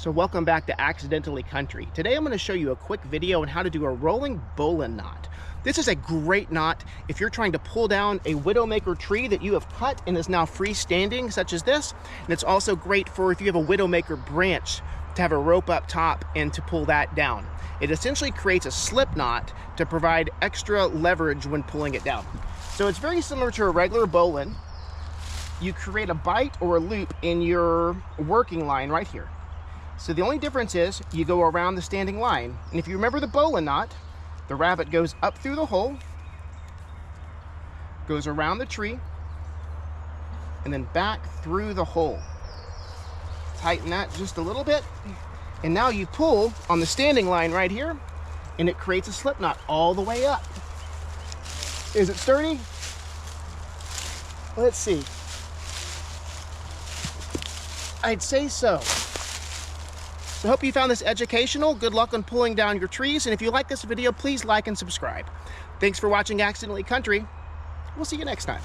So welcome back to Accidentally Country. Today I'm going to show you a quick video on how to do a rolling bowline knot. This is a great knot if you're trying to pull down a widowmaker tree that you have cut and is now freestanding, such as this. And it's also great for if you have a widowmaker branch to have a rope up top and to pull that down. It essentially creates a slip knot to provide extra leverage when pulling it down. So it's very similar to a regular bowline. You create a bite or a loop in your working line right here. So the only difference is you go around the standing line. And if you remember the bowline knot, the rabbit goes up through the hole, goes around the tree, and then back through the hole. Tighten that just a little bit. And now you pull on the standing line right here, and it creates a slip knot all the way up. Is it sturdy? Let's see. I'd say so. So I hope you found this educational. Good luck on pulling down your trees. And if you like this video, please like and subscribe. Thanks for watching Accidentally Country. We'll see you next time.